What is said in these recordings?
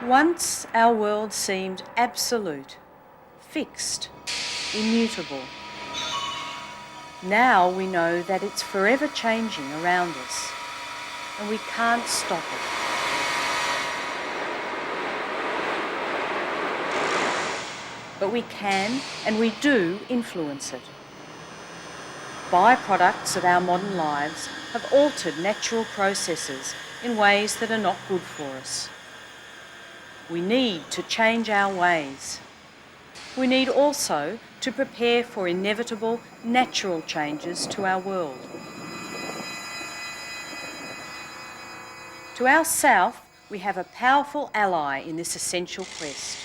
Once our world seemed absolute, fixed, immutable. Now we know that it's forever changing around us, and we can't stop it. But we can, and we do, influence it. Byproducts of our modern lives have altered natural processes in ways that are not good for us. We need to change our ways. We need also to prepare for inevitable natural changes to our world. To our south, we have a powerful ally in this essential quest,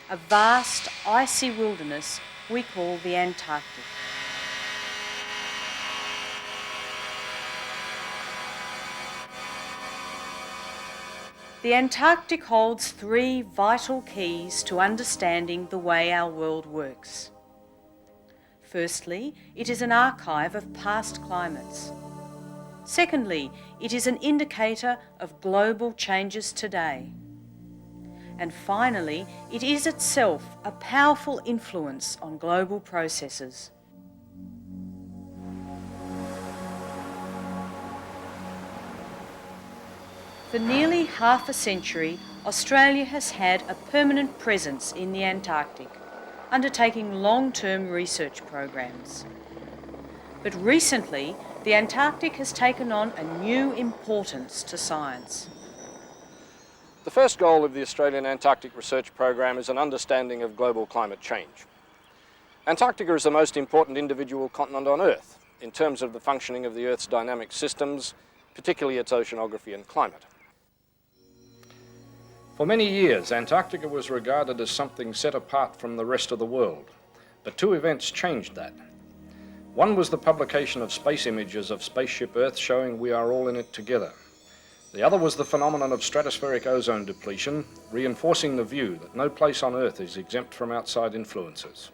a vast icy wilderness we call the Antarctic. The Antarctic holds three vital keys to understanding the way our world works. Firstly, it is an archive of past climates. Secondly, it is an indicator of global changes today. And finally, it is itself a powerful influence on global processes. For nearly half a century, Australia has had a permanent presence in the Antarctic, undertaking long-term research programs. But recently, the Antarctic has taken on a new importance to science. The first goal of the Australian Antarctic Research Program is an understanding of global climate change. Antarctica is the most important individual continent on Earth in terms of the functioning of the Earth's dynamic systems, particularly its oceanography and climate. For many years, Antarctica was regarded as something set apart from the rest of the world, but two events changed that. One was the publication of space images of spaceship Earth showing we are all in it together. The other was the phenomenon of stratospheric ozone depletion, reinforcing the view that no place on Earth is exempt from outside influences.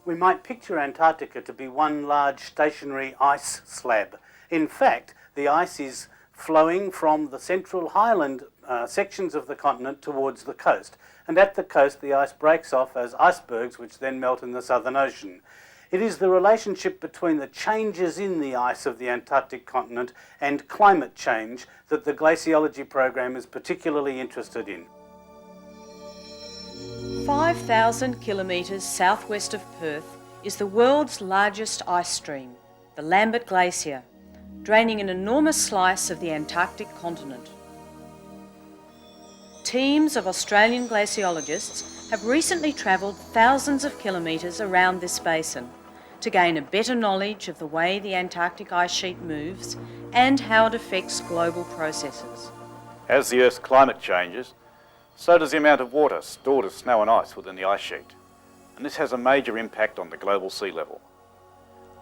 We might picture Antarctica to be one large stationary ice slab. In fact, the ice is flowing from the central highland sections of the continent towards the coast. And at the coast, the ice breaks off as icebergs, which then melt in the Southern Ocean. It is the relationship between the changes in the ice of the Antarctic continent and climate change that the glaciology program is particularly interested in. 5,000 kilometres southwest of Perth is the world's largest ice stream, the Lambert Glacier, draining an enormous slice of the Antarctic continent. Teams of Australian glaciologists have recently travelled thousands of kilometres around this basin to gain a better knowledge of the way the Antarctic ice sheet moves and how it affects global processes. As the Earth's climate changes, so does the amount of water stored as snow and ice within the ice sheet, and this has a major impact on the global sea level.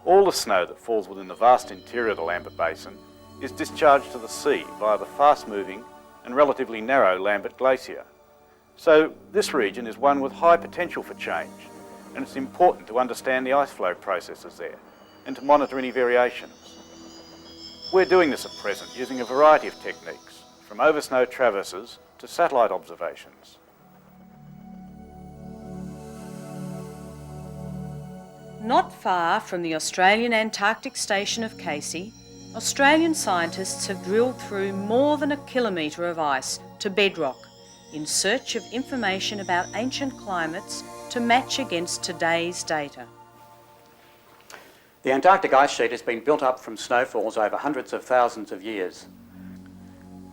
All the snow that falls within the vast interior of the Lambert Basin is discharged to the sea via the fast-moving and relatively narrow Lambert Glacier. So this region is one with high potential for change, and it's important to understand the ice flow processes there and to monitor any variations. We're doing this at present using a variety of techniques, from oversnow traverses to satellite observations. Not far from the Australian Antarctic station of Casey, Australian scientists have drilled through more than a kilometre of ice to bedrock in search of information about ancient climates to match against today's data. The Antarctic ice sheet has been built up from snowfalls over hundreds of thousands of years.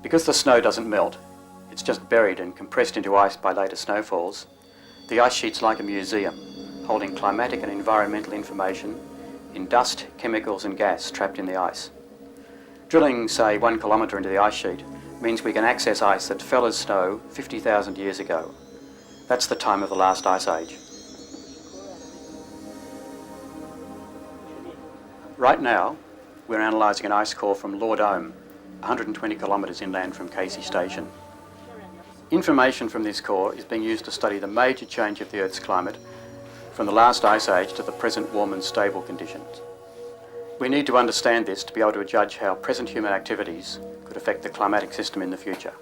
Because the snow doesn't melt, it's just buried and compressed into ice by later snowfalls, the ice sheet's like a museum, holding climatic and environmental information in dust, chemicals and gas trapped in the ice. Drilling, say, 1 kilometre into the ice sheet means we can access ice that fell as snow 50,000 years ago. That's the time of the last ice age. Right now, we're analysing an ice core from Lord Dome, 120 kilometres inland from Casey Station. Information from this core is being used to study the major change of the Earth's climate from the last ice age to the present warm and stable conditions. We need to understand this to be able to judge how present human activities could affect the climatic system in the future.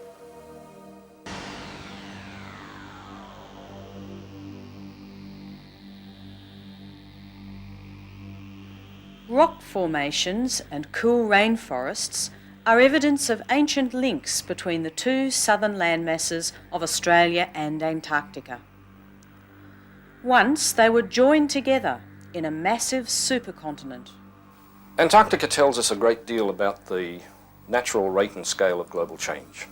Rock formations and cool rainforests are evidence of ancient links between the two southern landmasses of Australia and Antarctica. Once they were joined together in a massive supercontinent. Antarctica tells us a great deal about the natural rate and scale of global change.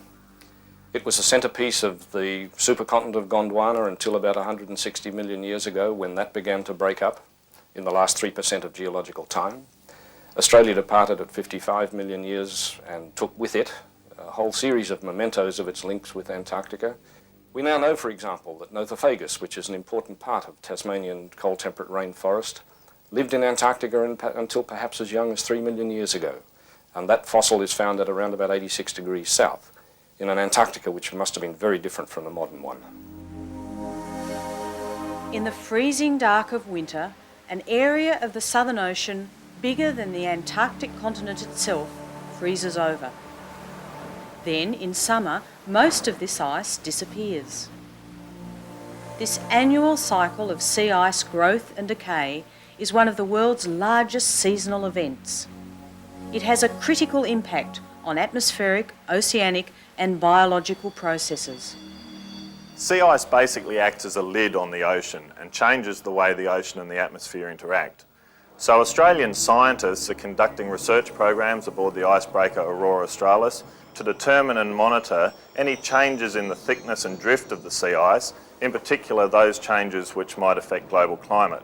It was the centrepiece of the supercontinent of Gondwana until about 160 million years ago, when that began to break up in the last 3% of geological time. Australia departed at 55 million years and took with it a whole series of mementos of its links with Antarctica. We now know, for example, that Nothofagus, which is an important part of Tasmanian cold temperate rainforest, lived in Antarctica until perhaps as young as 3 million years ago. And that fossil is found at around about 86 degrees south, in an Antarctica which must have been very different from the modern one. In the freezing dark of winter, an area of the Southern Ocean bigger than the Antarctic continent itself freezes over. Then, in summer, most of this ice disappears. This annual cycle of sea ice growth and decay is one of the world's largest seasonal events. It has a critical impact on atmospheric, oceanic and biological processes. Sea ice basically acts as a lid on the ocean and changes the way the ocean and the atmosphere interact. So Australian scientists are conducting research programs aboard the icebreaker Aurora Australis to determine and monitor any changes in the thickness and drift of the sea ice, in particular those changes which might affect global climate.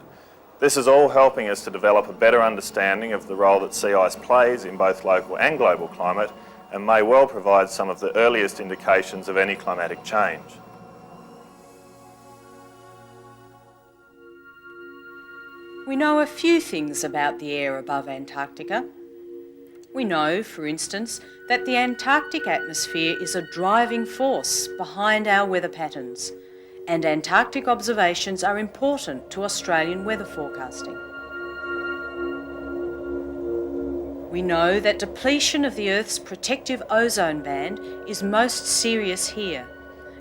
This is all helping us to develop a better understanding of the role that sea ice plays in both local and global climate, and may well provide some of the earliest indications of any climatic change. We know a few things about the air above Antarctica. We know, for instance, that the Antarctic atmosphere is a driving force behind our weather patterns, and Antarctic observations are important to Australian weather forecasting. We know that depletion of the Earth's protective ozone band is most serious here,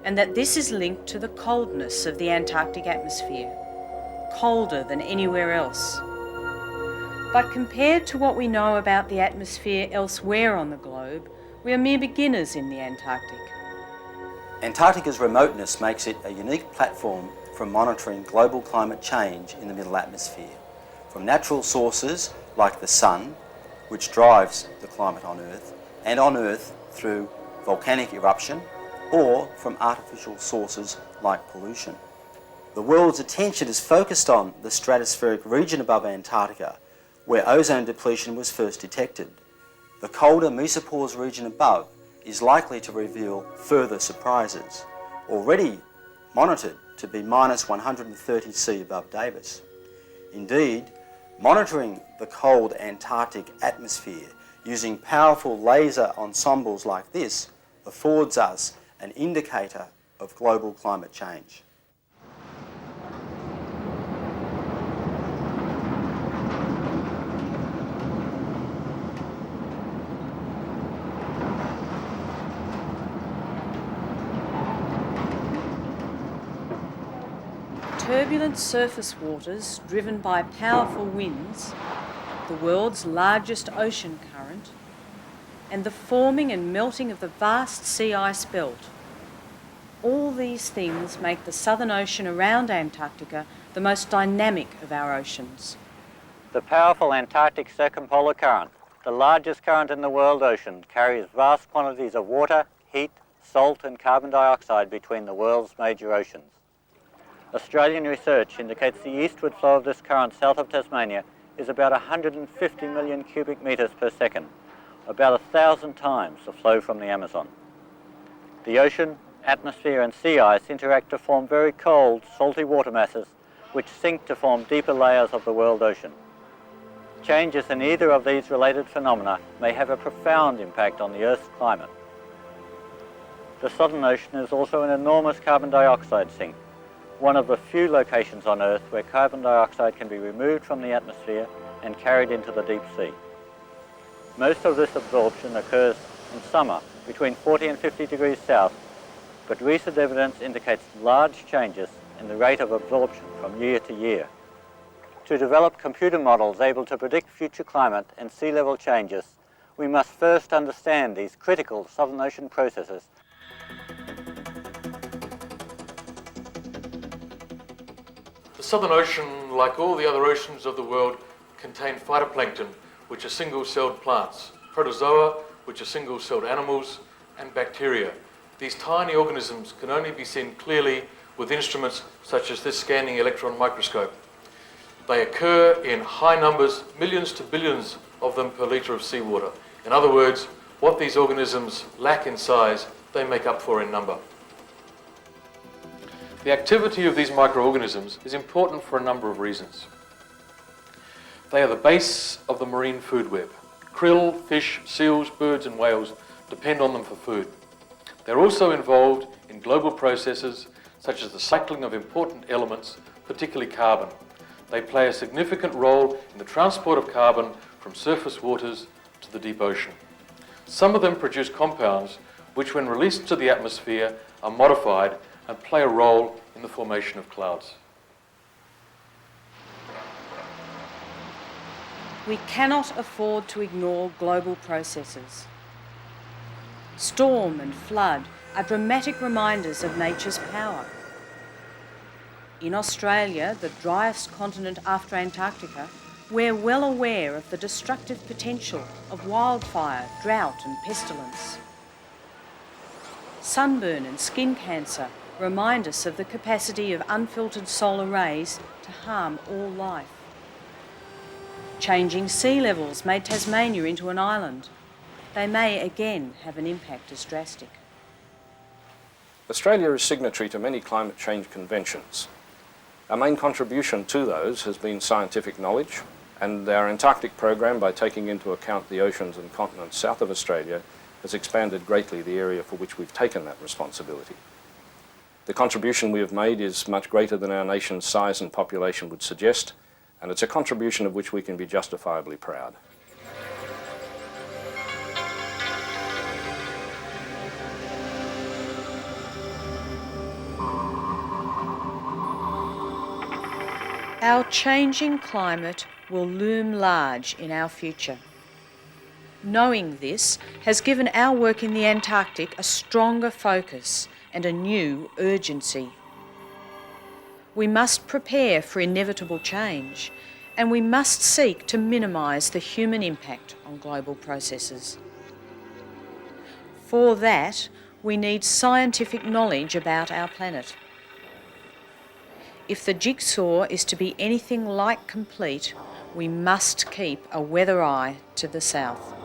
and that this is linked to the coldness of the Antarctic atmosphere, colder than anywhere else. But compared to what we know about the atmosphere elsewhere on the globe, we are mere beginners in the Antarctic. Antarctica's remoteness makes it a unique platform for monitoring global climate change in the middle atmosphere, from natural sources like the sun, which drives the climate on Earth, and on Earth through volcanic eruption, or from artificial sources like pollution. The world's attention is focused on the stratospheric region above Antarctica, where ozone depletion was first detected. The colder mesopause region above is likely to reveal further surprises, already monitored to be minus 130 C above Davis. Indeed, monitoring the cold Antarctic atmosphere using powerful laser ensembles like this affords us an indicator of global climate change. Turbulent surface waters driven by powerful winds, the world's largest ocean current, and the forming and melting of the vast sea ice belt. All these things make the Southern Ocean around Antarctica the most dynamic of our oceans. The powerful Antarctic circumpolar current, the largest current in the world ocean, carries vast quantities of water, heat, salt and carbon dioxide between the world's major oceans. Australian research indicates the eastward flow of this current south of Tasmania is about 150 million cubic metres per second, about 1,000 times the flow from the Amazon. The ocean, atmosphere and sea ice interact to form very cold, salty water masses which sink to form deeper layers of the world ocean. Changes in either of these related phenomena may have a profound impact on the Earth's climate. The Southern Ocean is also an enormous carbon dioxide sink, one of the few locations on Earth where carbon dioxide can be removed from the atmosphere and carried into the deep sea. Most of this absorption occurs in summer between 40 and 50 degrees south, but recent evidence indicates large changes in the rate of absorption from year to year. To develop computer models able to predict future climate and sea level changes, we must first understand these critical Southern Ocean processes. The Southern Ocean, like all the other oceans of the world, contain phytoplankton, which are single-celled plants, protozoa, which are single-celled animals, and bacteria. These tiny organisms can only be seen clearly with instruments such as this scanning electron microscope. They occur in high numbers, millions to billions of them per litre of seawater. In other words, what these organisms lack in size, they make up for in number. The activity of these microorganisms is important for a number of reasons. They are the base of the marine food web. Krill, fish, seals, birds and whales depend on them for food. They're also involved in global processes such as the cycling of important elements, particularly carbon. They play a significant role in the transport of carbon from surface waters to the deep ocean. Some of them produce compounds which, when released to the atmosphere, are modified and play a role in the formation of clouds. We cannot afford to ignore global processes. Storm and flood are dramatic reminders of nature's power. In Australia, the driest continent after Antarctica, we're well aware of the destructive potential of wildfire, drought and pestilence. Sunburn and skin cancer remind us of the capacity of unfiltered solar rays to harm all life. Changing sea levels made Tasmania into an island. They may again have an impact as drastic. Australia is signatory to many climate change conventions. Our main contribution to those has been scientific knowledge, and our Antarctic program, by taking into account the oceans and continents south of Australia, has expanded greatly the area for which we've taken that responsibility. The contribution we have made is much greater than our nation's size and population would suggest, and it's a contribution of which we can be justifiably proud. Our changing climate will loom large in our future. Knowing this has given our work in the Antarctic a stronger focus and a new urgency. We must prepare for inevitable change, and we must seek to minimise the human impact on global processes. For that, we need scientific knowledge about our planet. If the jigsaw is to be anything like complete, we must keep a weather eye to the south.